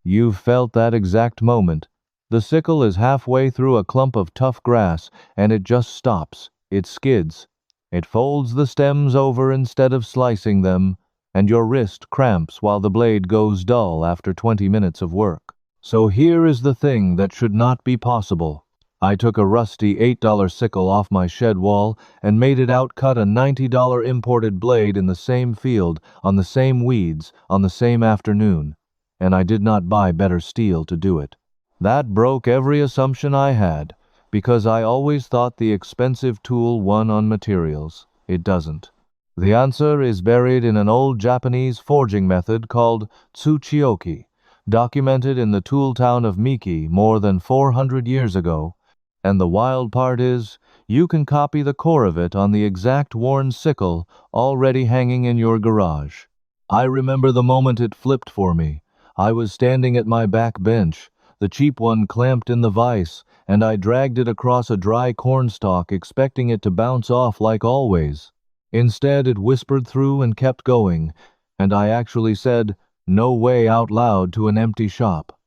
You've felt that exact moment. The sickle is halfway through a clump of tough grass, and it just stops. It skids. It folds the stems over instead of slicing them, and your wrist cramps while the blade goes dull after 20 minutes of work. So here is the thing that should not be possible. I took a rusty $8 sickle off my shed wall and made it outcut a $90 imported blade in the same field, on the same weeds, on the same afternoon. And I did not buy better steel to do it. That broke every assumption I had, because I always thought the expensive tool won on materials. It doesn't. The answer is buried in an old Japanese forging method called tsuchioki, documented in the tool town of Miki more than 400 years ago. And the wild part is, you can copy the core of it on the exact worn sickle already hanging in your garage. I remember the moment it flipped for me. I was standing at my back bench, the cheap one clamped in the vise, and I dragged it across a dry cornstalk expecting it to bounce off like always. Instead, it whispered through and kept going, and I actually said, "No way," out loud to an empty shop.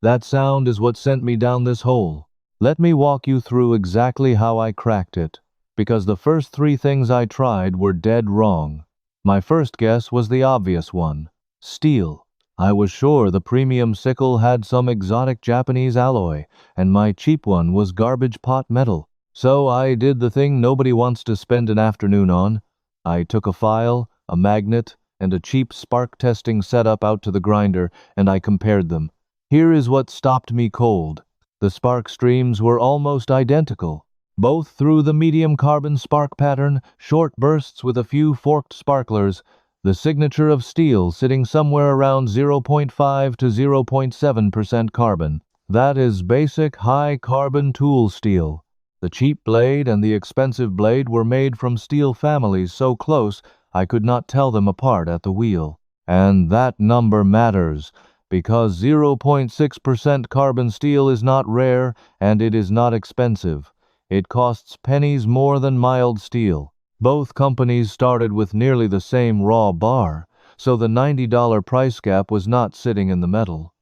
That sound is what sent me down this hole. Let me walk you through exactly how I cracked it, because the first 3 things I tried were dead wrong. My first guess was the obvious one: steel. I was sure the premium sickle had some exotic Japanese alloy, and my cheap one was garbage pot metal. So I did the thing nobody wants to spend an afternoon on. I took a file, a magnet, and a cheap spark testing setup out to the grinder, and I compared them. Here is what stopped me cold. The spark streams were almost identical, both through the medium carbon spark pattern, short bursts with a few forked sparklers, the signature of steel sitting somewhere around 0.5 to 0.7% carbon. That is basic high-carbon tool steel. The cheap blade and the expensive blade were made from steel families so close I could not tell them apart at the wheel. And that number matters, because 0.6% carbon steel is not rare and it is not expensive. It costs pennies more than mild steel. Both companies started with nearly the same raw bar, so the $90 price gap was not sitting in the metal.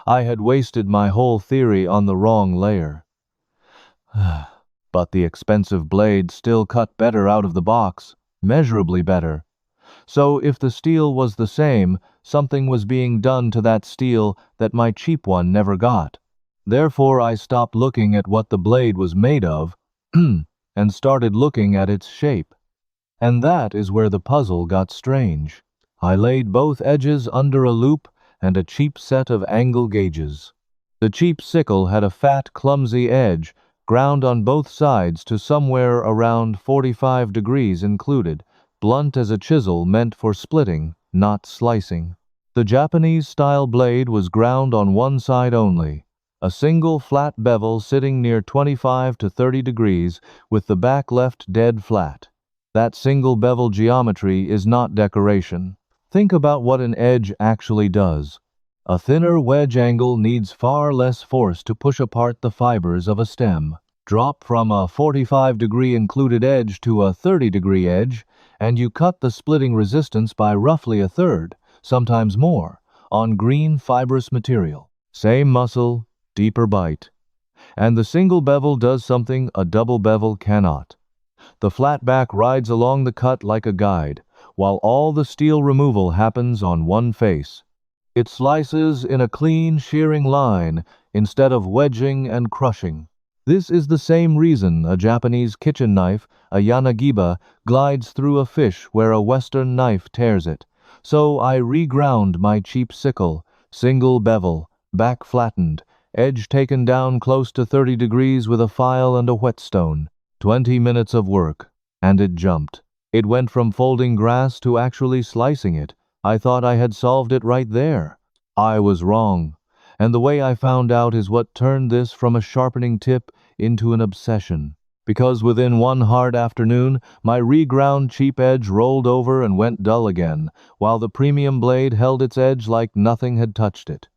I had wasted my whole theory on the wrong layer. But the expensive blade still cut better out of the box, measurably better. So if the steel was the same, something was being done to that steel that my cheap one never got. Therefore I stopped looking at what the blade was made of and started looking at its shape. And that is where the puzzle got strange. I laid both edges under a loop and a cheap set of angle gauges. The cheap sickle had a fat, clumsy edge, ground on both sides to somewhere around 45 degrees included, blunt as a chisel meant for splitting, not slicing. The Japanese-style blade was ground on one side only, a single flat bevel sitting near 25 to 30 degrees with the back left dead flat. That single bevel geometry is not decoration. Think about what an edge actually does. A thinner wedge angle needs far less force to push apart the fibers of a stem. Drop from a 45-degree included edge to a 30-degree edge, and you cut the splitting resistance by roughly a third, sometimes more, on green fibrous material. Same muscle, deeper bite. And the single bevel does something a double bevel cannot. The flat back rides along the cut like a guide, while all the steel removal happens on one face. It slices in a clean, shearing line instead of wedging and crushing. This is the same reason a Japanese kitchen knife, a yanagiba, glides through a fish where a Western knife tears it. So I reground my cheap sickle, single bevel, back flattened, edge taken down close to 30 degrees with a file and a whetstone. 20 minutes of work, and it jumped. It went from folding grass to actually slicing it. I thought I had solved it right there. I was wrong. And the way I found out is what turned this from a sharpening tip into an obsession. Because within one hard afternoon, my reground cheap edge rolled over and went dull again, while the premium blade held its edge like nothing had touched it.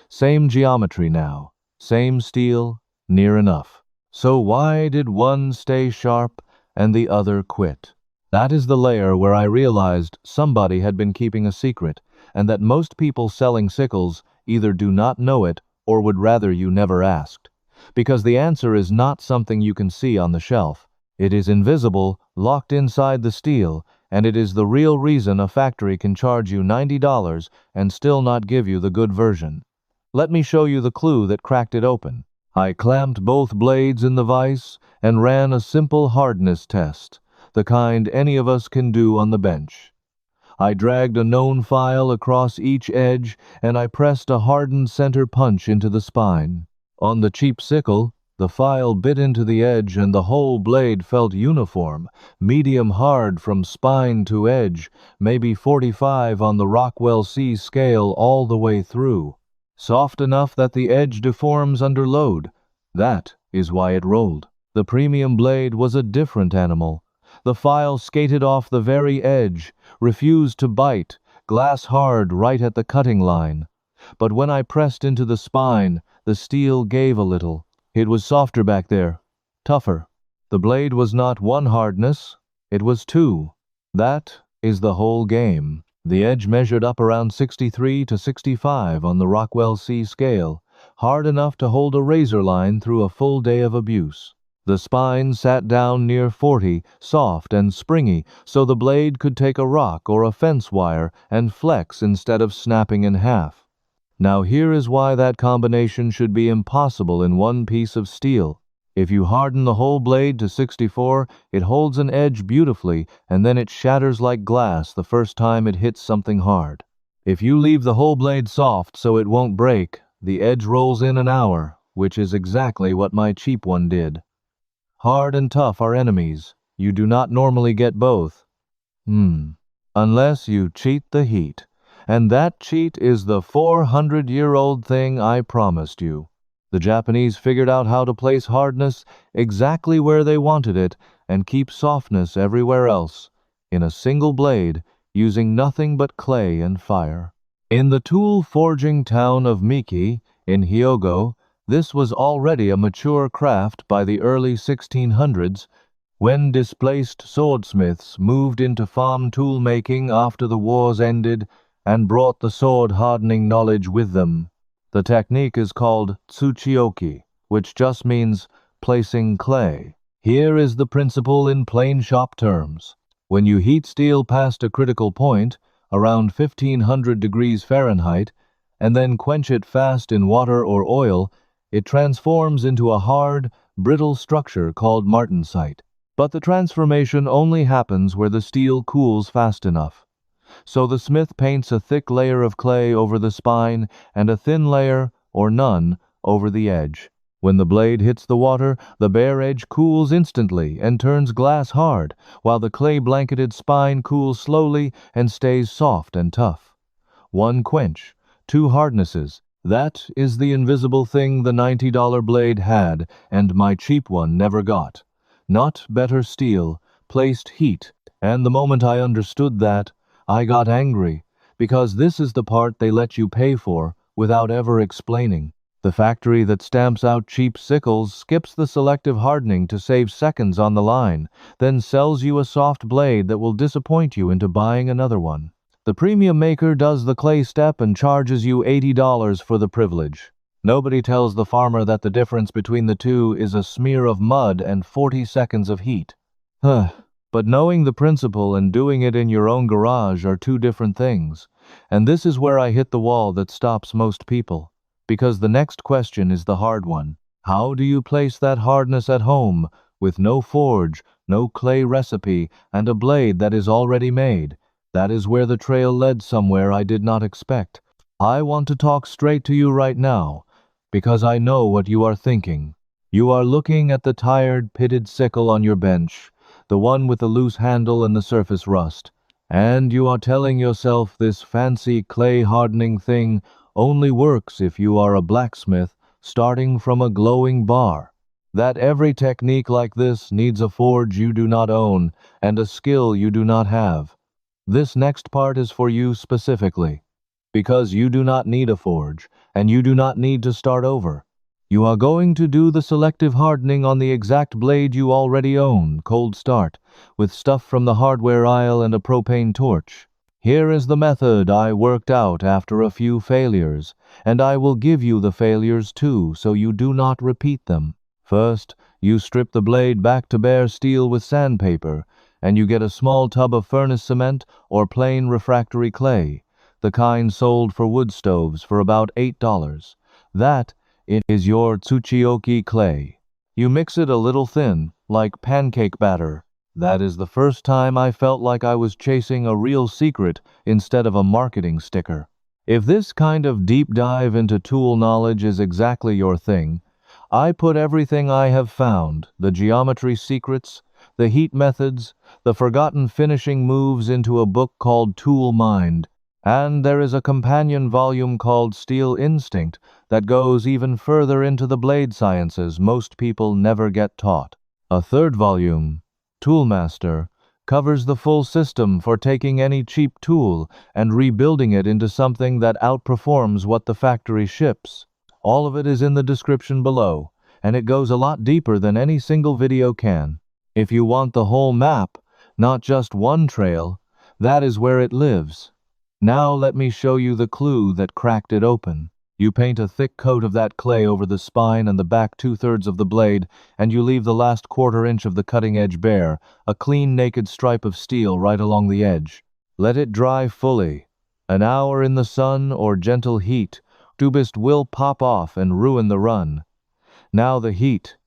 Same geometry now, same steel, near enough. So why did one stay sharp and the other quit? That is the layer where I realized somebody had been keeping a secret, and that most people selling sickles either do not know it or would rather you never asked. Because the answer is not something you can see on the shelf. It is invisible, locked inside the steel, and it is the real reason a factory can charge you $90 and still not give you the good version. Let me show you the clue that cracked it open. I clamped both blades in the vise and ran a simple hardness test, the kind any of us can do on the bench. I dragged a known file across each edge, and I pressed a hardened center punch into the spine. On the cheap sickle, the file bit into the edge and the whole blade felt uniform, medium hard from spine to edge, maybe 45 on the Rockwell C scale all the way through. Soft enough that the edge deforms under load. That is why it rolled. The premium blade was a different animal. The file skated off the very edge, refused to bite, glass hard right at the cutting line. But when I pressed into the spine, the steel gave a little. It was softer back there, tougher. The blade was not one hardness, it was two. That is the whole game. The edge measured up around 63 to 65 on the Rockwell C scale, hard enough to hold a razor line through a full day of abuse. The spine sat down near 40, soft and springy, so the blade could take a rock or a fence wire and flex instead of snapping in half. Now here is why that combination should be impossible in one piece of steel. If you harden the whole blade to 64, it holds an edge beautifully, and then it shatters like glass the first time it hits something hard. If you leave the whole blade soft so it won't break, the edge rolls in an hour, which is exactly what my cheap one did. Hard and tough are enemies. You do not normally get both. Unless you cheat the heat. And that cheat is the 400-year-old thing I promised you. The Japanese figured out how to place hardness exactly where they wanted it and keep softness everywhere else, in a single blade, using nothing but clay and fire. In the tool forging town of Miki, in Hyogo, this was already a mature craft by the early 1600s, when displaced swordsmiths moved into farm tool making after the wars ended and brought the sword hardening knowledge with them. The technique is called tsuchioki, which just means placing clay. Here is the principle in plain shop terms. When you heat steel past a critical point, around 1500 degrees Fahrenheit, and then quench it fast in water or oil, it transforms into a hard, brittle structure called martensite. But the transformation only happens where the steel cools fast enough. So the smith paints a thick layer of clay over the spine and a thin layer, or none, over the edge. When the blade hits the water, the bare edge cools instantly and turns glass hard, while the clay-blanketed spine cools slowly and stays soft and tough. One quench, two hardnesses. That is the invisible thing the $90 blade had and my cheap one never got. Not better steel, placed heat, and the moment I understood that, I got angry, because this is the part they let you pay for without ever explaining. The factory that stamps out cheap sickles skips the selective hardening to save seconds on the line, then sells you a soft blade that will disappoint you into buying another one. The premium maker does the clay step and charges you $80 for the privilege. Nobody tells the farmer that the difference between the two is a smear of mud and 40 seconds of heat. But knowing the principle and doing it in your own garage are two different things. And this is where I hit the wall that stops most people. Because the next question is the hard one. How do you place that hardness at home, with no forge, no clay recipe, and a blade that is already made? That is where the trail led somewhere I did not expect. I want to talk straight to you right now, because I know what you are thinking. You are looking at the tired, pitted sickle on your bench, the one with the loose handle and the surface rust, and you are telling yourself this fancy clay hardening thing only works if you are a blacksmith starting from a glowing bar. That every technique like this needs a forge you do not own and a skill you do not have. This next part is for you specifically, because you do not need a forge and you do not need to start over. You are going to do the selective hardening on the exact blade you already own, cold start, with stuff from the hardware aisle and a propane torch. Here is the method I worked out after a few failures, and I will give you the failures too, so you do not repeat them. First, you strip the blade back to bare steel with sandpaper, and you get a small tub of furnace cement or plain refractory clay, the kind sold for wood stoves for about $8. That is your tsuchioki clay. You mix it a little thin, like pancake batter. That is the first time I felt like I was chasing a real secret instead of a marketing sticker. If this kind of deep dive into tool knowledge is exactly your thing, I put everything I have found, the geometry secrets, the heat methods, the forgotten finishing moves, into a book called Tool Mind, and there is a companion volume called Steel Instinct that goes even further into the blade sciences most people never get taught. A third volume, Toolmaster, covers the full system for taking any cheap tool and rebuilding it into something that outperforms what the factory ships. All of it is in the description below, and it goes a lot deeper than any single video can. If you want the whole map, not just one trail, that is where it lives. Now let me show you the clue that cracked it open. You paint a thick coat of that clay over the spine and the back 2/3 of the blade, and you leave the last 1/4 inch of the cutting edge bare, a clean naked stripe of steel right along the edge. Let it dry fully. An hour in the sun or gentle heat, tubist will pop off and ruin the run. Now the heat.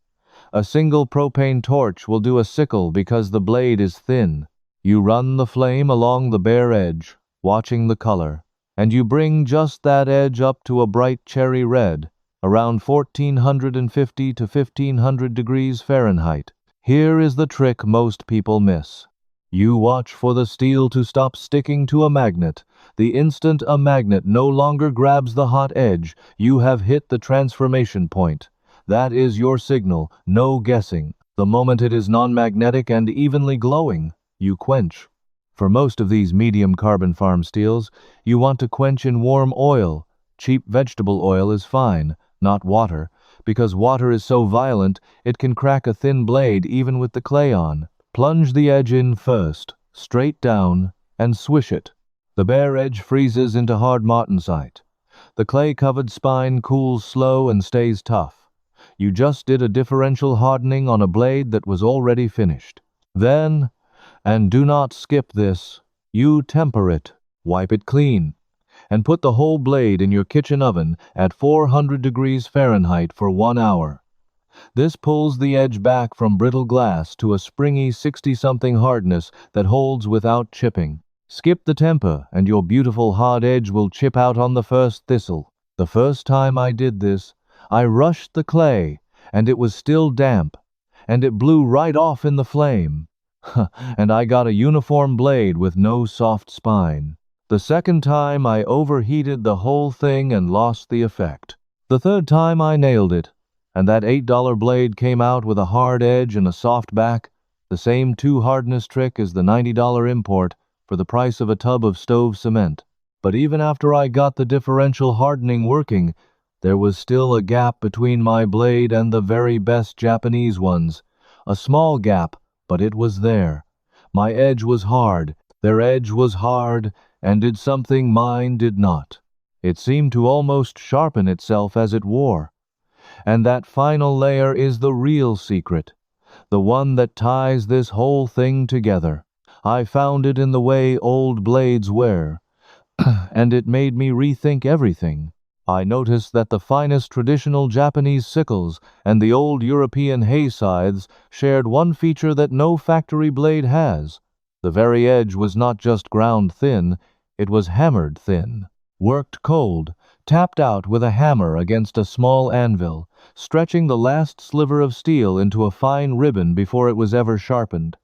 A single propane torch will do a sickle because the blade is thin. You run the flame along the bare edge, watching the color, and you bring just that edge up to a bright cherry red, around 1450 to 1500 degrees Fahrenheit. Here is the trick most people miss. You watch for the steel to stop sticking to a magnet. The instant a magnet no longer grabs the hot edge, you have hit the transformation point. That is your signal, no guessing. The moment it is non-magnetic and evenly glowing, you quench. For most of these medium carbon farm steels, you want to quench in warm oil. Cheap vegetable oil is fine, not water, because water is so violent it can crack a thin blade even with the clay on. Plunge the edge in first, straight down, and swish it. The bare edge freezes into hard martensite. The clay-covered spine cools slow and stays tough. You just did a differential hardening on a blade that was already finished. Then, and do not skip this, you temper it, wipe it clean, and put the whole blade in your kitchen oven at 400 degrees Fahrenheit for 1 hour. This pulls the edge back from brittle glass to a springy 60-something hardness that holds without chipping. Skip the temper, and your beautiful hard edge will chip out on the first thistle. The first time I did this, I rushed the clay, and it was still damp, and it blew right off in the flame. And I got a uniform blade with no soft spine. The second time I overheated the whole thing and lost the effect. The third time I nailed it, and that $8 blade came out with a hard edge and a soft back, the same hardness trick as the $90 import for the price of a tub of stove cement. But even after I got the differential hardening working, there was still a gap between my blade and the very best Japanese ones. A small gap, but it was there. My edge was hard, their edge was hard, and did something mine did not. It seemed to almost sharpen itself as it wore. And that final layer is the real secret, the one that ties this whole thing together. I found it in the way old blades wear, and it made me rethink everything. I noticed that the finest traditional Japanese sickles and the old European hay scythes shared one feature that no factory blade has. The very edge was not just ground thin, it was hammered thin. Worked cold, tapped out with a hammer against a small anvil, stretching the last sliver of steel into a fine ribbon before it was ever sharpened.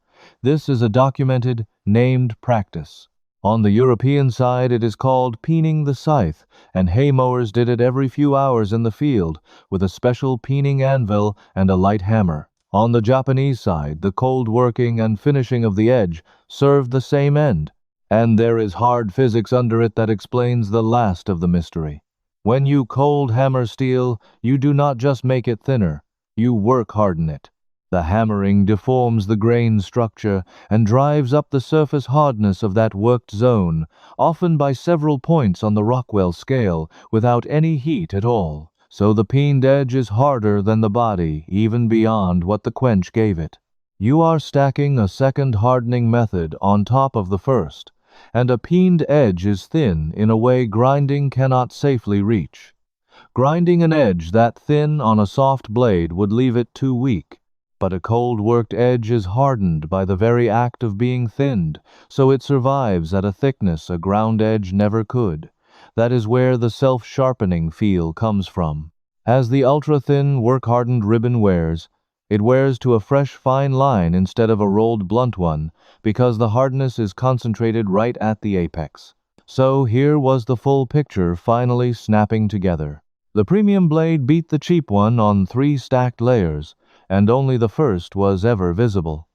This is a documented, named practice. On the European side it is called peening the scythe, and hay mowers did it every few hours in the field, with a special peening anvil and a light hammer. On the Japanese side, the cold working and finishing of the edge served the same end, and there is hard physics under it that explains the last of the mystery. When you cold hammer steel, you do not just make it thinner, you work harden it. The hammering deforms the grain structure and drives up the surface hardness of that worked zone, often by several points on the Rockwell scale, without any heat at all. So the peened edge is harder than the body, even beyond what the quench gave it. You are stacking a second hardening method on top of the first, and a peened edge is thin in a way grinding cannot safely reach. Grinding an edge that thin on a soft blade would leave it too weak, but a cold-worked edge is hardened by the very act of being thinned, so it survives at a thickness a ground edge never could. That is where the self-sharpening feel comes from. As the ultra-thin, work-hardened ribbon wears, it wears to a fresh fine line instead of a rolled blunt one, because the hardness is concentrated right at the apex. So here was the full picture finally snapping together. The premium blade beat the cheap one on 3 stacked layers, and only the first was ever visible.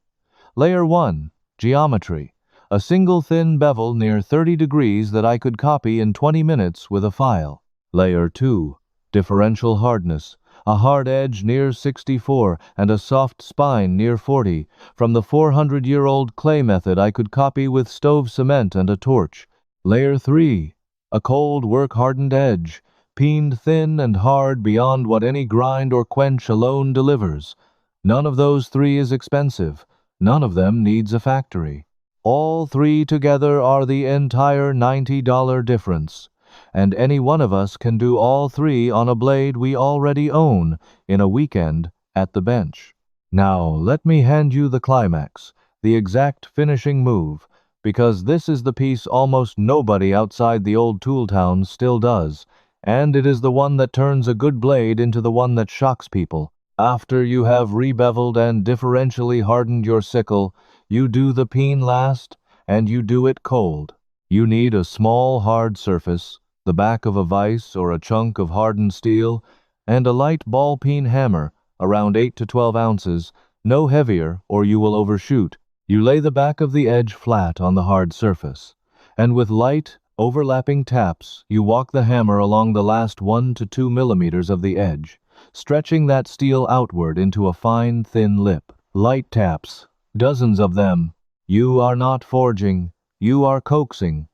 Layer 1, geometry. A single thin bevel near 30 degrees that I could copy in 20 minutes with a file. Layer 2, differential hardness. A hard edge near 64 and a soft spine near 40. From the 400-year-old clay method I could copy with stove cement and a torch. Layer 3, a cold work-hardened edge, peened thin and hard beyond what any grind or quench alone delivers. None of those 3 is expensive. None of them needs a factory. All 3 together are the entire $90 difference. And any one of us can do all 3 on a blade we already own in a weekend at the bench. Now, let me hand you the climax, the exact finishing move, because this is the piece almost nobody outside the old tool towns still does, and it is the one that turns a good blade into the one that shocks people. After you have rebeveled and differentially hardened your sickle, you do the peen last, and you do it cold. You need a small hard surface, the back of a vise or a chunk of hardened steel, and a light ball peen hammer, around 8 to 12 ounces, no heavier or you will overshoot. You lay the back of the edge flat on the hard surface, and with light, overlapping taps, you walk the hammer along the last 1 to 2 millimeters of the edge, stretching that steel outward into a fine, thin lip. Light taps, dozens of them. You are not forging, you are coaxing.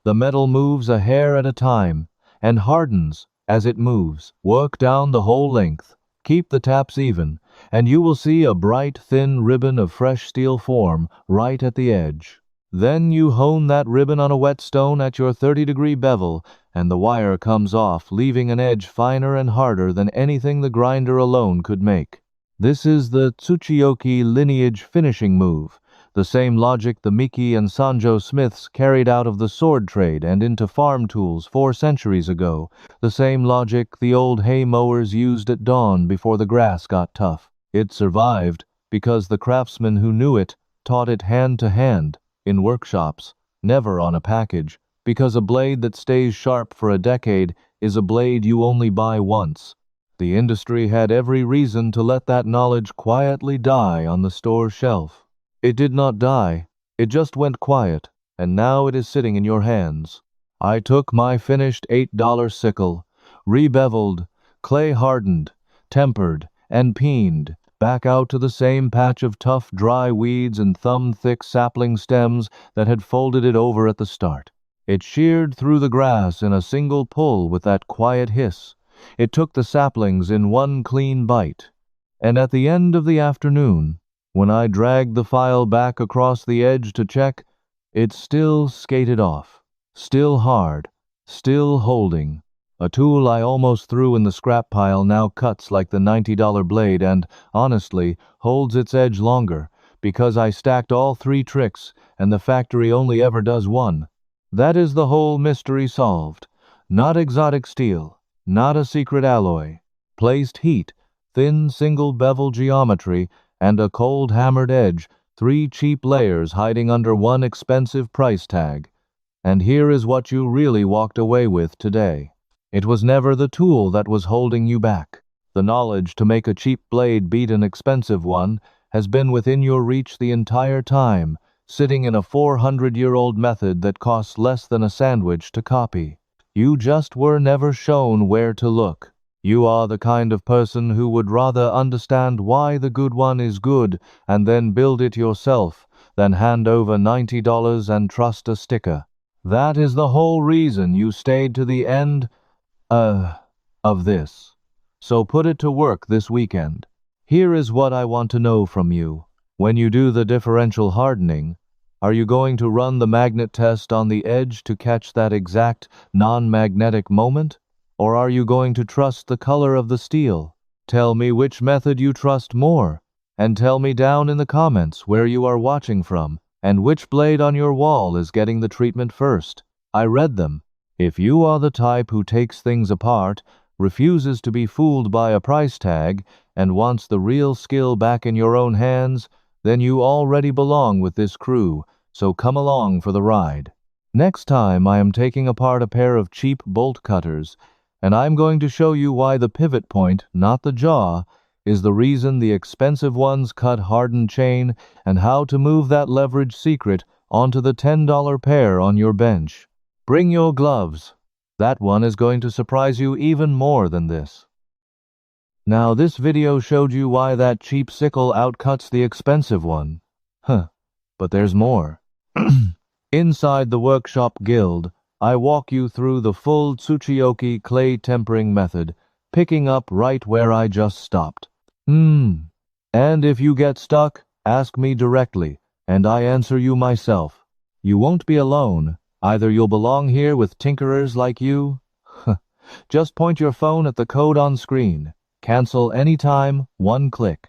The metal moves a hair at a time, and hardens as it moves. Work down the whole length. Keep the taps even, and you will see a bright, thin ribbon of fresh steel form right at the edge. Then you hone that ribbon on a whetstone at your 30-degree bevel, and the wire comes off, leaving an edge finer and harder than anything the grinder alone could make. This is the Tsuchiyoki lineage finishing move, the same logic the Miki and Sanjo smiths carried out of the sword trade and into farm tools 4 centuries ago, the same logic the old hay mowers used at dawn before the grass got tough. It survived because the craftsmen who knew it taught it hand to hand, in workshops, never on a package, because a blade that stays sharp for a decade is a blade you only buy once. The industry had every reason to let that knowledge quietly die on the store shelf. It did not die, it just went quiet, and now it is sitting in your hands. I took my finished $8 sickle, rebeveled, clay-hardened, tempered, and peened, back out to the same patch of tough, dry weeds and thumb-thick sapling stems that had folded it over at the start. It sheared through the grass in a single pull with that quiet hiss. It took the saplings in one clean bite. And at the end of the afternoon, when I dragged the file back across the edge to check, it still skated off. Still hard. Still holding. A tool I almost threw in the scrap pile now cuts like the $90 blade and, honestly, holds its edge longer, because I stacked all 3 tricks, and the factory only ever does 1. That is the whole mystery solved. Not exotic steel, not a secret alloy. Placed heat, thin single bevel geometry, and a cold hammered edge, 3 cheap layers hiding under 1 expensive price tag. And here is what you really walked away with today. It was never the tool that was holding you back. The knowledge to make a cheap blade beat an expensive one has been within your reach the entire time, sitting in a 400-year-old method that costs less than a sandwich to copy. You just were never shown where to look. You are the kind of person who would rather understand why the good one is good and then build it yourself than hand over $90 and trust a sticker. That is the whole reason you stayed to the end, of this. So put it to work this weekend. Here is what I want to know from you. When you do the differential hardening, are you going to run the magnet test on the edge to catch that exact non-magnetic moment? Or are you going to trust the color of the steel? Tell me which method you trust more, and tell me down in the comments where you are watching from, and which blade on your wall is getting the treatment first. I read them. If you are the type who takes things apart, refuses to be fooled by a price tag, and wants the real skill back in your own hands, then you already belong with this crew, so come along for the ride. Next time I am taking apart a pair of cheap bolt cutters, and I'm going to show you why the pivot point, not the jaw, is the reason the expensive ones cut hardened chain, and how to move that leverage secret onto the $10 pair on your bench. Bring your gloves. That one is going to surprise you even more than this. Now this video showed you why that cheap sickle outcuts the expensive one. But there's more. Inside the Workshop Guild, I walk you through the full Tsuchioki clay tempering method, picking up right where I just stopped. And if you get stuck, ask me directly, and I answer you myself. You won't be alone. Either you'll belong here with tinkerers like you. Just point your phone at the code on screen. Cancel anytime, one click.